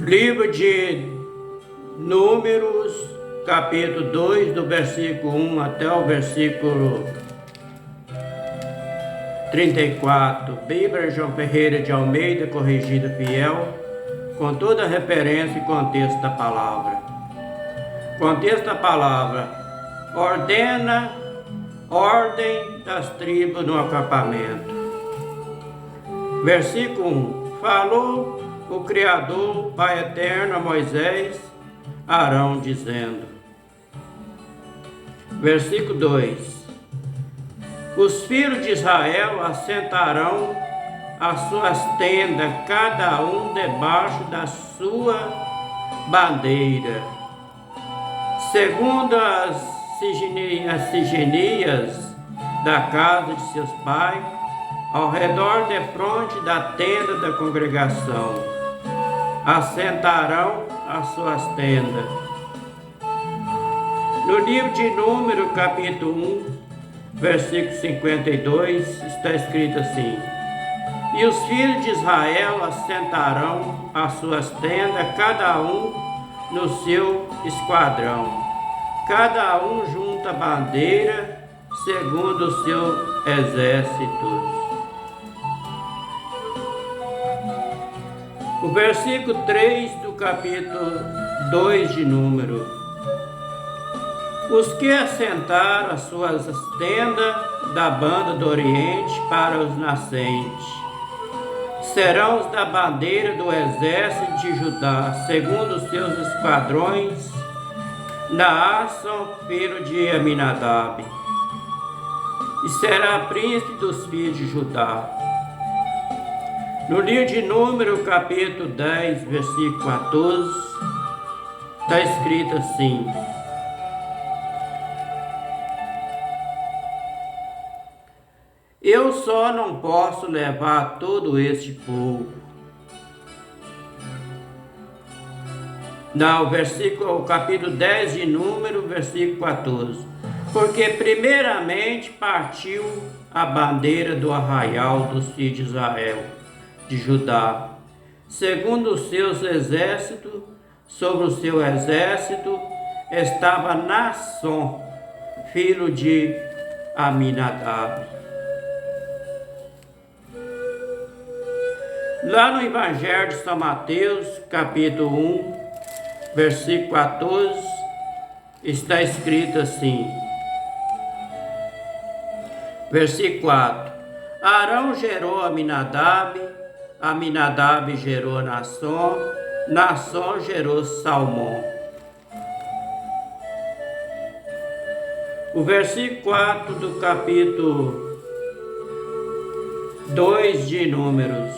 Livro de Números, capítulo 2, do versículo 1 até o versículo 34. Bíblia João Ferreira de Almeida, corrigida fiel, com toda a referência e contexto da palavra. Contexto da palavra: ordena ordem das tribos no acampamento. Versículo 1. Falou o Criador, Pai Eterno, a Moisés, Arão, dizendo. Versículo 2. Os filhos de Israel assentarão as suas tendas, cada um debaixo da sua bandeira, segundo as sigenias da casa de seus pais, ao redor defronte da tenda da congregação. Assentarão as suas tendas. No livro de Números, capítulo 1, versículo 52, está escrito assim: E os filhos de Israel assentarão as suas tendas, cada um no seu esquadrão, cada um junto à bandeira, segundo o seu exército. O versículo 3 do capítulo 2 de Números. Os que assentaram as suas tendas da banda do Oriente para os nascentes serão os da bandeira do exército de Judá, segundo os seus esquadrões, Naason, filho de Aminadab, e será príncipe dos filhos de Judá. No livro de Números, capítulo 10, versículo 14, está escrito assim: Eu só não posso levar todo este povo. Não, o capítulo 10 de Números, versículo 14. Porque primeiramente partiu a bandeira do arraial dos filhos de Israel, de Judá, segundo os seus exércitos. Sobre o seu exército estava Naason, filho de Aminadab. Lá no Evangelho de São Mateus, capítulo 1, versículo 14, está escrito assim. Versículo 4. Arão gerou Aminadab, Aminadab gerou Naason, Naason gerou Salmão. O versículo 4 do capítulo 2 de Números.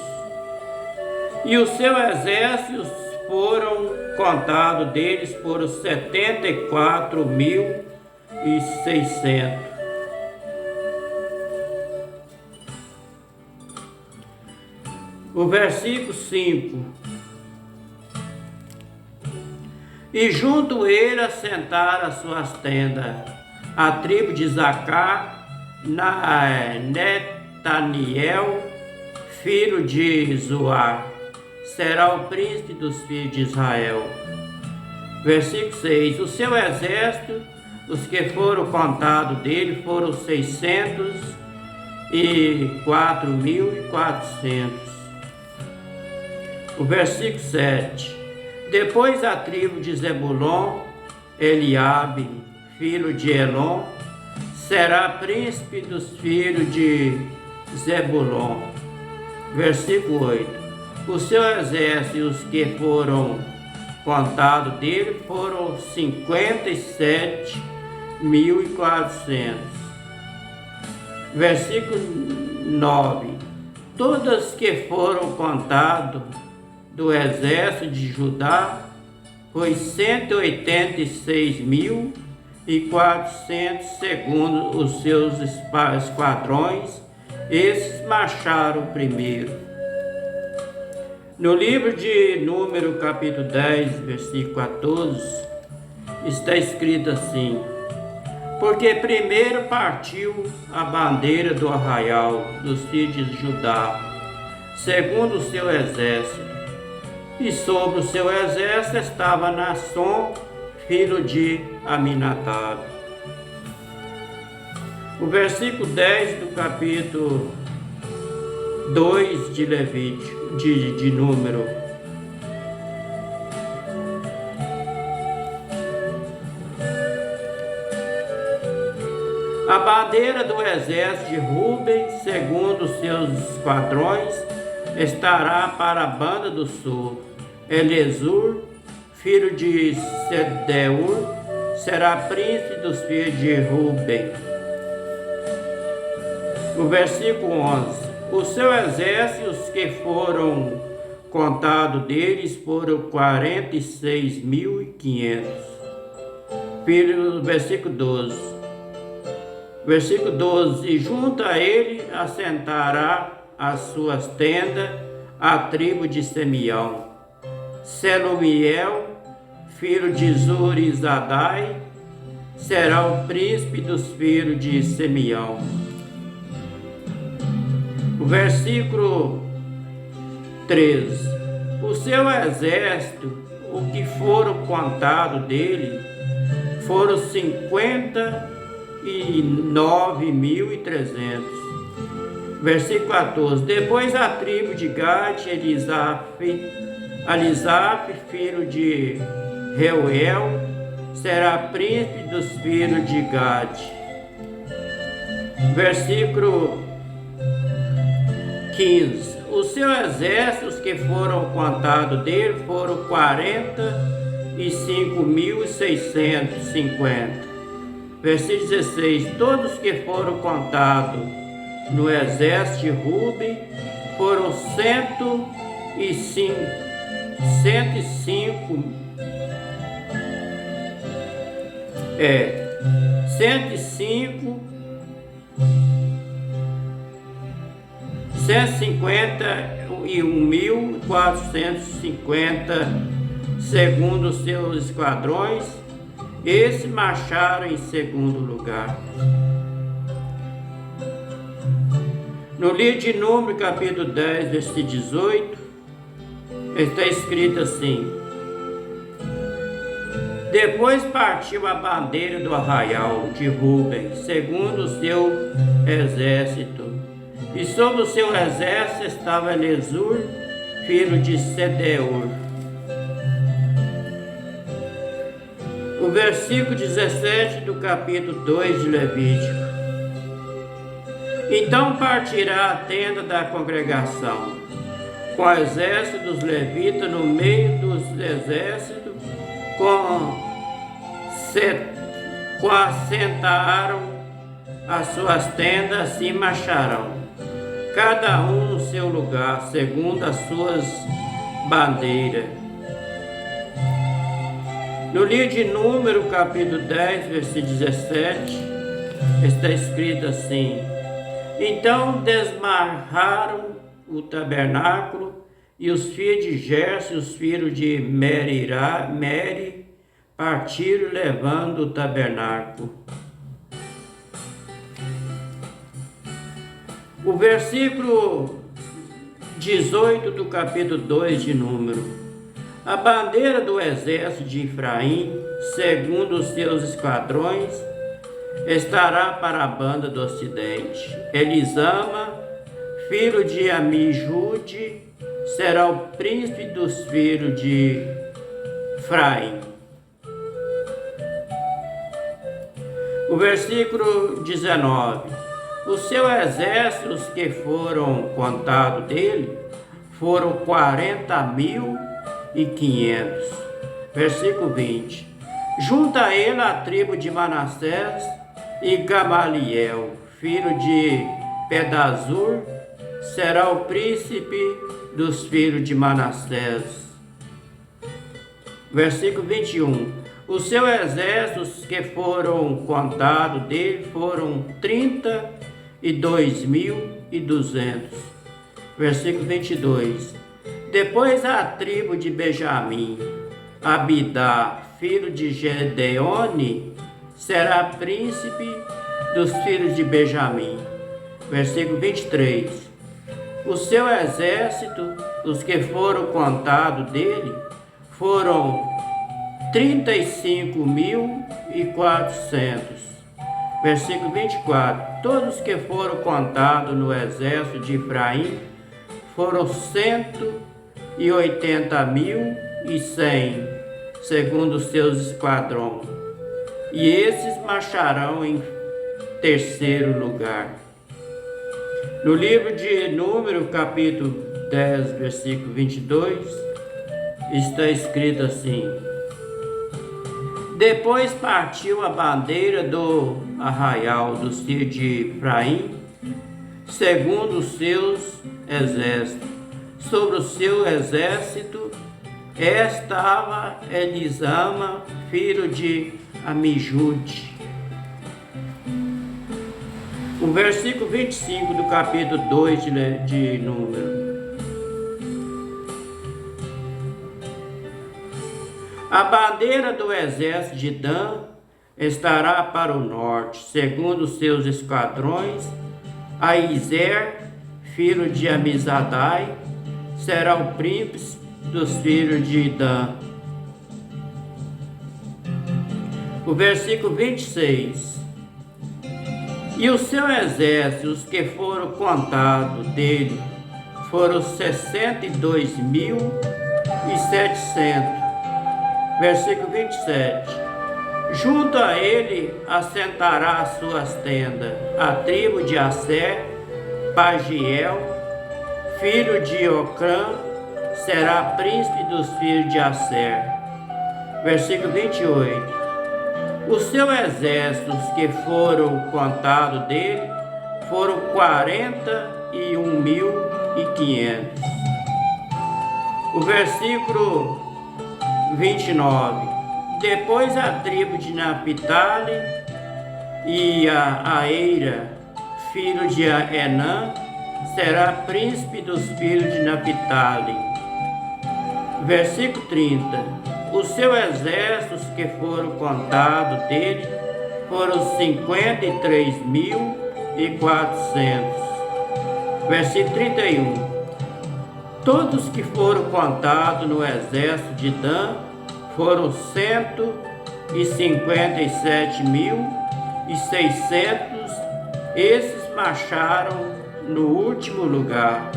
E o seu exército foram contados deles por 74.600. O versículo 5. E junto ele assentaram as suas tendas, a tribo de Zacar, Netaniel, filho de Zoar, será o príncipe dos filhos de Israel. Versículo 6. O seu exército, os que foram contados dele, foram 604.400. O versículo 7. Depois a tribo de Zebulon, Eliabe, filho de Elon, será príncipe dos filhos de Zebulon. Versículo 8. O seu exército, os que foram contados dele, foram 57.400. Versículo 9. Todos que foram contados do exército de Judá foi 186.400, segundo os seus esquadrões. Esses marcharam primeiro. No livro de Números, capítulo 10, versículo 14, está escrito assim: Porque primeiro partiu a bandeira do arraial dos filhos de Judá, segundo o seu exército, E sobre o seu exército estava Naasson, filho de Aminadab. O versículo 10 do capítulo 2 de Levítico, de Número. A bandeira do exército de Ruben, segundo os seus esquadrões, estará para a banda do sul. Elizur, filho de Sedeur, será príncipe dos filhos de Ruben. O versículo 11. O seu exército, os que foram contados deles, foram 46.500. Versículo 12. Versículo 12. E junto a ele assentará as suas tendas a tribo de Simeão. Selumiel, filho de Zurizadai, será o príncipe dos filhos de Simeão. O versículo 13. O seu exército, o que foram contados dele, foram 59.300. Versículo 14. Depois a tribo de Gad, Alisaf, filho de Reuel, será príncipe dos filhos de Gad. Versículo 15. O seu exército, os que foram contados dele, foram 45.650. Versículo 16. Todos que foram contados no exército de Ruben foram 105 151.450 segundo os seus esquadrões. Esses marcharam em segundo lugar. No livro de Número, capítulo 10, versículo 18, está escrito assim: depois partiu a bandeira do arraial de Ruben, segundo o seu exército, e sobre o seu exército estava Elizur, filho de Sedeur. O versículo 17 do capítulo 2 de Levítico. Então partirá a tenda da congregação, com o exército dos levitas no meio dos exércitos, assentaram as suas tendas, assim marcharão, cada um no seu lugar, segundo as suas bandeiras. No livro de Número, capítulo 10, versículo 17, está escrito assim: então desmarraram o tabernáculo, e os filhos de Gerson e os filhos de Meri partiram levando o tabernáculo. O versículo 18 do capítulo 2 de Número. A bandeira do exército de Efraim, segundo os seus esquadrões, estará para a banda do ocidente. Elisama, filho de Amijude, será o príncipe dos filhos de Efraim. O versículo 19. O seu exército, os que foram contados dele, foram 40.500. Versículo 20. Junto a ele a tribo de Manassés e Gamaliel, filho de Pedazur, será o príncipe dos filhos de Manassés. Versículo 21. O seu exército, os que foram contados dele, foram 32.200. Versículo 22. Depois a tribo de Benjamim, Abidá, filho de Gedeone, será príncipe dos filhos de Benjamim. Versículo 23. O seu exército, os que foram contados dele foram 35.400. Versículo 24. Todos os que foram contados no exército de Efraim foram 180.100, segundo os seus esquadrões. E esses marcharão em terceiro lugar. No livro de Número, capítulo 10, versículo 22, está escrito assim: depois partiu a bandeira do arraial dos filhos de Efraim, segundo os seus exércitos. Sobre o seu exército estava Elisama, filho de Amijude. O versículo 25 do capítulo 2 de Número. A bandeira do exército de Dan estará para o norte, segundo os seus esquadrões. Aizer, filho de Amizadai, será o príncipe dos filhos de Dan. O versículo 26. E o seu exército, os que foram contados dele, foram 62.700. Versículo 27. Junto a ele assentará as suas tendas a tribo de Asser. Pagiel, filho de Ocrã, será príncipe dos filhos de Asser. Versículo 28. O seu exército, os que foram contados dele, foram 41.500. O versículo 29. Depois a tribo de Naphtali e a Eira, filho de Enã, será príncipe dos filhos de Naphtali. Versículo 30. O seu exército, os que foram contados dele, foram 53.400. Versículo 31. Todos que foram contados no exército de Dan foram 157.600. Esses marcharam no último lugar,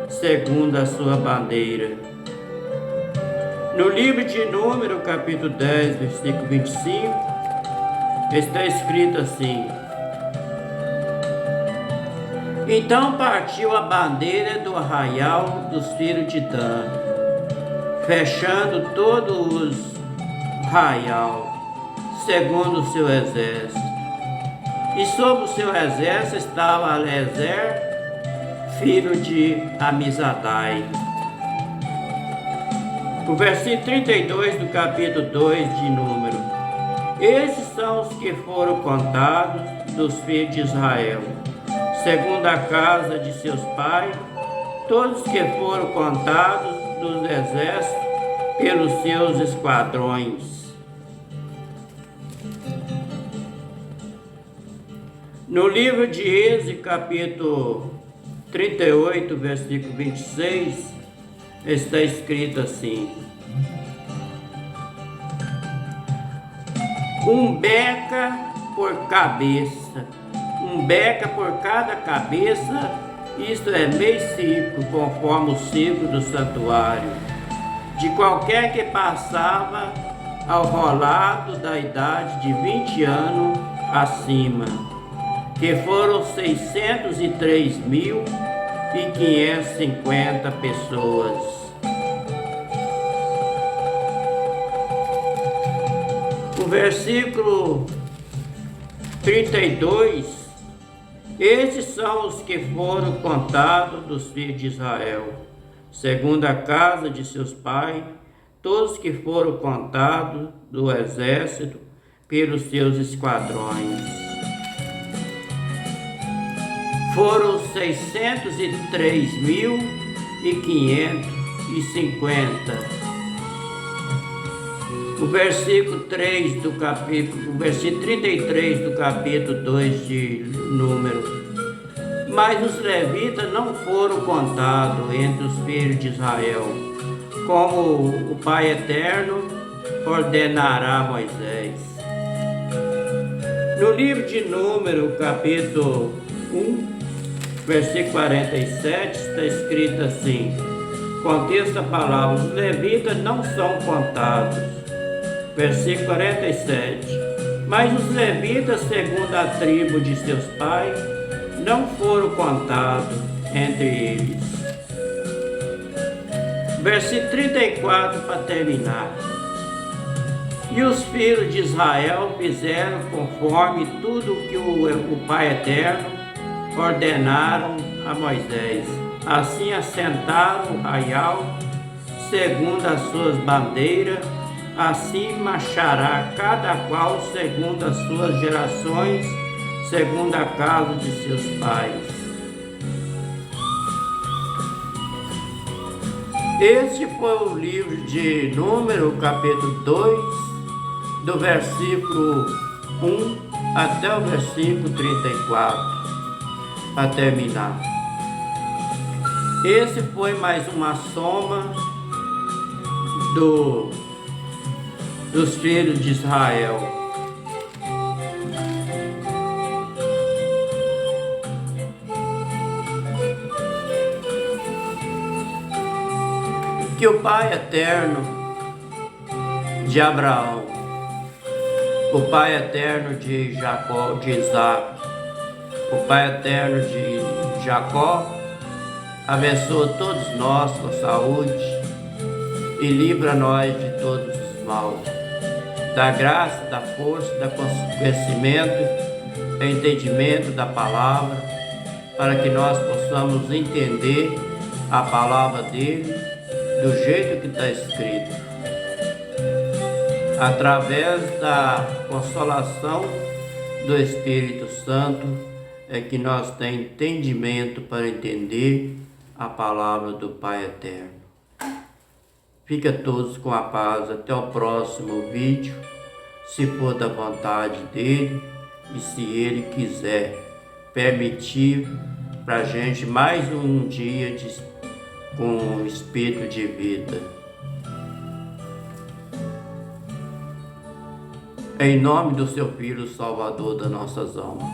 segundo a sua bandeira. No livro de Número, capítulo 10, versículo 25, está escrito assim: então partiu a bandeira do arraial dos filhos de Dan, fechando todos os arraial, segundo o seu exército. E sobre o seu exército estava Alezer, filho de Amizadai. O versículo 32 do capítulo 2 de Número. Esses são os que foram contados dos filhos de Israel, segundo a casa de seus pais, todos que foram contados dos exércitos pelos seus esquadrões. No livro de Êxodo, capítulo 38, versículo 26, está escrito assim: um beca por cabeça, um beca por cada cabeça, isto é meio ciclo, conforme o ciclo do santuário, de qualquer que passava ao rolado da idade de 20 anos acima, que foram 603.550 pessoas. O versículo 32, esses são os que foram contados dos filhos de Israel, segundo a casa de seus pais, todos que foram contados do exército pelos seus esquadrões. Foram 603.550. O versículo 3 do capítulo, o versículo 33 do capítulo 2 de Número. Mas os levitas não foram contados entre os filhos de Israel, como o Pai Eterno ordenará a Moisés. No livro de Número, capítulo 1, versículo 47, está escrito assim, contexto da palavra, os levitas não são contados. Versículo 47, mas os levitas, segundo a tribo de seus pais, não foram contados entre eles. Versículo 34 para terminar. E os filhos de Israel fizeram conforme tudo que o Pai Eterno ordenaram a Moisés. Assim assentaram o arraial segundo as suas bandeiras, assim marchará cada qual segundo as suas gerações, segundo a casa de seus pais. Este foi o livro de Número, capítulo 2, do versículo 1 até o versículo 34, para terminar. Esse foi mais uma soma dos filhos de Israel. Que o Pai Eterno de Abraão, o Pai Eterno de Jacó, de Isaac, o Pai Eterno de Jacó, abençoa todos nós com saúde e livra nós de todos os maus. Da graça, da força, do conhecimento, do entendimento da palavra, para que nós possamos entender a palavra dele do jeito que está escrito, através da consolação do Espírito Santo, é que nós temos entendimento para entender a palavra do Pai Eterno. Fica todos com a paz, até o próximo vídeo, se for da vontade dele e se ele quiser permitir para a gente mais um dia com espírito de vida. Em nome do seu Filho, Salvador das nossas almas.